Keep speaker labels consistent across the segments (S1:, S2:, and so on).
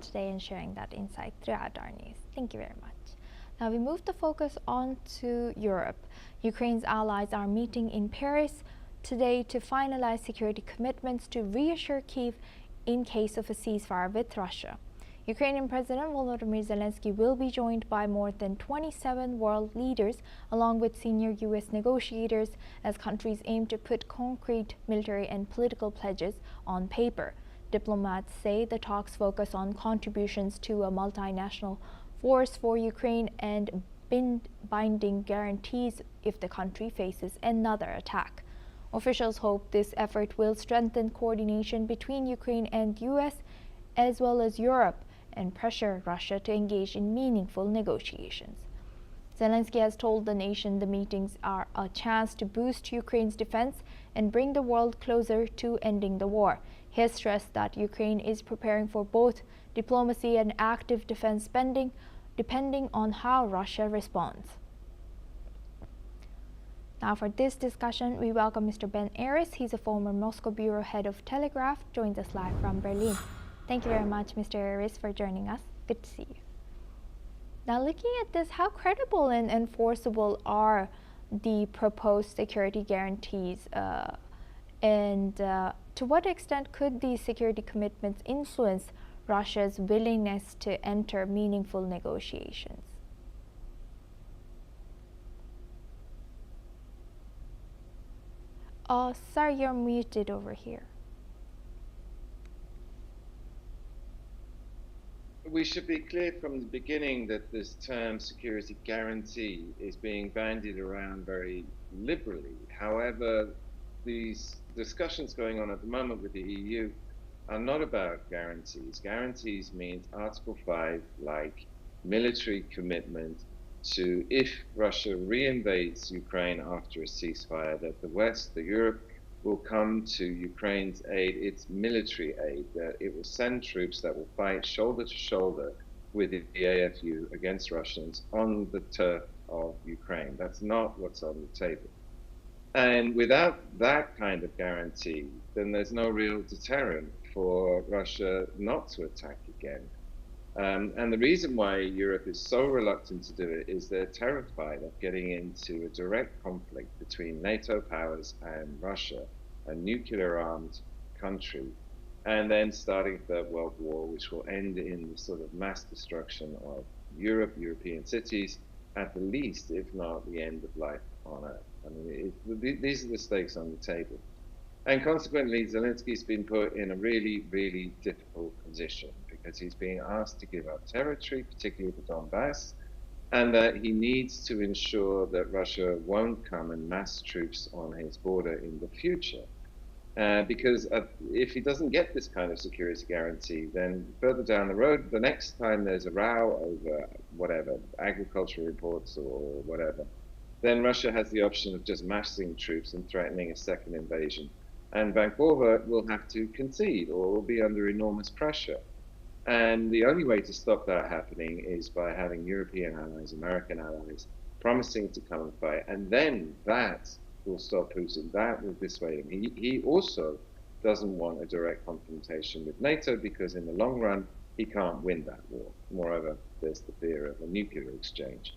S1: today and sharing that insight throughout our news. Thank you very much. Now we move the focus on to Europe. Ukraine's allies are meeting in Paris today to finalize security commitments to reassure Kyiv in case of a ceasefire with Russia. Ukrainian President Volodymyr Zelenskyy will be joined by more than 27 world leaders, along with senior U.S. negotiators, as countries aim to put concrete military and political pledges on paper. Diplomats say the talks focus on contributions to a multinational force for Ukraine and binding guarantees if the country faces another attack. Officials hope this effort will strengthen coordination between Ukraine and U.S. as well as Europe and pressure Russia to engage in meaningful negotiations. Zelenskyy has told the nation the meetings are a chance to boost Ukraine's defense and bring the world closer to ending the war. He has stressed that Ukraine is preparing for both diplomacy and active defense spending, depending on how Russia responds. Now for this discussion, we welcome Mr. Ben Aris. He's a former Moscow bureau head of Telegraph, joins us live from Berlin. Thank you very much, Mr. Aris, for joining us. Good to see you. Now, looking at this, how credible and enforceable are the proposed security guarantees, and to what extent could these security commitments influence Russia's willingness to enter meaningful negotiations? Sorry, you're muted over here.
S2: We should be clear from the beginning that this term security guarantee is being bandied around very liberally. However, these discussions going on at the moment with the EU are not about guarantees. Guarantees means Article 5, like military commitment to, if Russia reinvades Ukraine after a ceasefire, that the West, the Europe, will come to Ukraine's aid, its military aid, that it will send troops that will fight shoulder to shoulder with the AFU against Russians on the turf of Ukraine. That's not what's on the table. And without that kind of guarantee, then there's no real deterrent for Russia not to attack again. And the reason why Europe is so reluctant to do it is they're terrified of getting into a direct conflict between NATO powers and Russia, a nuclear-armed country, and then starting a Third World War, which will end in the sort of mass destruction of Europe, European cities, at the least, if not the end of life on Earth. I mean, these are the stakes on the table. And consequently, Zelensky's been put in a really, really difficult position because he's being asked to give up territory, particularly the Donbass, and that he needs to ensure that Russia won't come and mass troops on his border in the future. Because if he doesn't get this kind of security guarantee, then further down the road, the next time there's a row over whatever, agricultural reports or whatever, then Russia has the option of just massing troops and threatening a second invasion. And Vancouver will have to concede or will be under enormous pressure. And the only way to stop that happening is by having European allies, American allies, promising to come and fight. And then that will stop Putin. That will dissuade him. He also doesn't want a direct confrontation with NATO because in the long run, he can't win that war. Moreover, there's the fear of a nuclear exchange.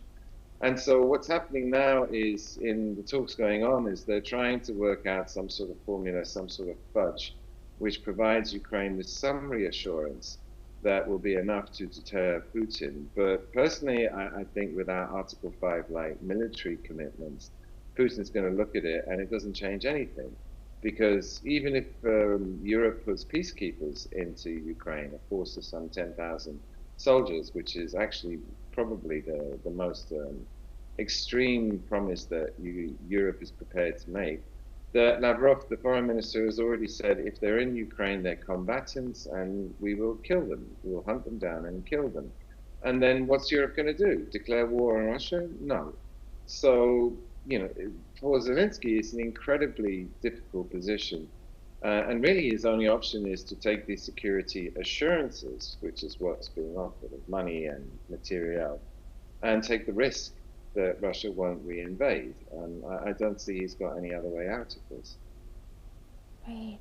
S2: And so what's happening now is, in the talks going on, is they're trying to work out some sort of formula, some sort of fudge, which provides Ukraine with some reassurance that will be enough to deter Putin. But personally, I think without Article 5, like military commitments, Putin's going to look at it and it doesn't change anything. Because even if Europe puts peacekeepers into Ukraine, a force of some 10,000 soldiers, which is actually probably the most extreme promise that Europe is prepared to make. That Lavrov, the foreign minister, has already said if they're in Ukraine, they're combatants and we will kill them. We'll hunt them down and kill them. And then what's Europe going to do? Declare war on Russia? No. So, you know, for Zelenskyy, it's an incredibly difficult position. And really his only option is to take these security assurances, which is what's being offered of money and materiel, and take the risk that Russia won't reinvade. I don't see he's got any other way out of this.
S1: Right.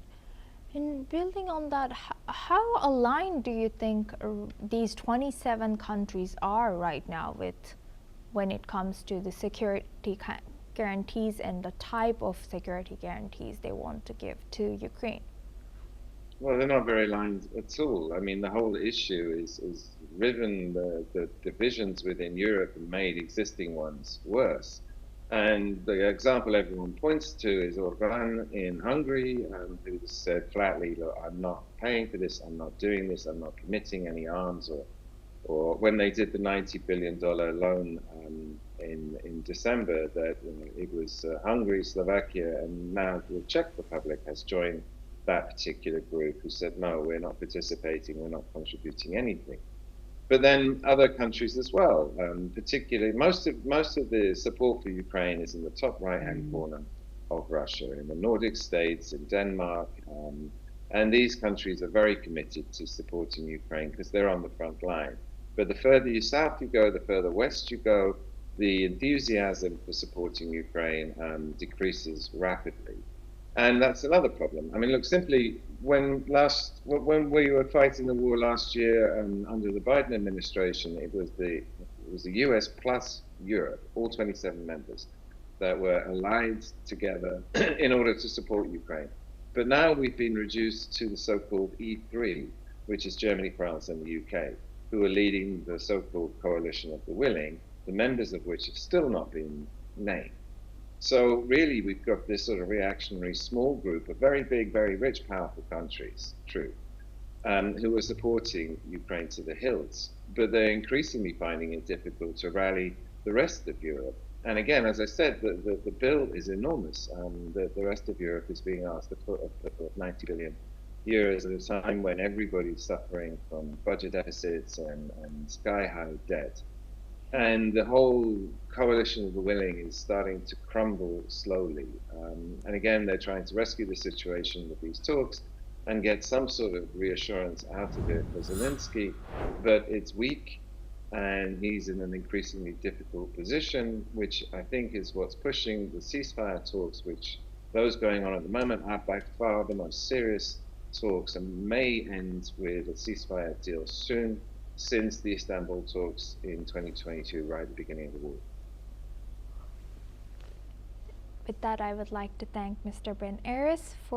S1: In building on that, how aligned do you think these 27 countries are right now with when it comes to the security guarantees and the type of security guarantees they want to give to Ukraine?
S2: Well, they're not very aligned at all. I mean, the whole issue is riven the divisions within Europe and made existing ones worse. And the example everyone points to is Orban in Hungary, who said flatly, look, I'm not paying for this, I'm not doing this, I'm not committing any arms, or when they did the $90 billion loan in December, that it was Hungary, Slovakia, and now the Czech Republic has joined that particular group, who said, no, we're not participating, we're not contributing anything. But then other countries as well, particularly most of the support for Ukraine is in the top right-hand corner of Russia, in the Nordic states, in Denmark, and these countries are very committed to supporting Ukraine because they're on the front line. But the further south you go, the further west you go, the enthusiasm for supporting Ukraine decreases rapidly. And that's another problem. I mean, look, simply when we were fighting the war last year under the Biden administration, it was the US plus Europe, all 27 members, that were allied together in order to support Ukraine. But now we've been reduced to the so-called E3, which is Germany, France, and the UK, who are leading the so-called coalition of the willing, the members of which have still not been named. So really, we've got this sort of reactionary small group of very big, very rich, powerful countries, true, who are supporting Ukraine to the hills. But they're increasingly finding it difficult to rally the rest of Europe. And again, as I said, the bill is enormous. The rest of Europe is being asked to put up 90 billion euros at a time when everybody's suffering from budget deficits and sky-high debt. And the whole coalition of the willing is starting to crumble slowly. And again, they're trying to rescue the situation with these talks and get some sort of reassurance out of it for Zelenskyy, but it's weak, and he's in an increasingly difficult position, which I think is what's pushing the ceasefire talks, which those going on at the moment are by far the most serious talks and may end with a ceasefire deal soon, since the Istanbul talks in 2022, right at the beginning of the war.
S1: With that, I would like to thank Mr. Ben Aris for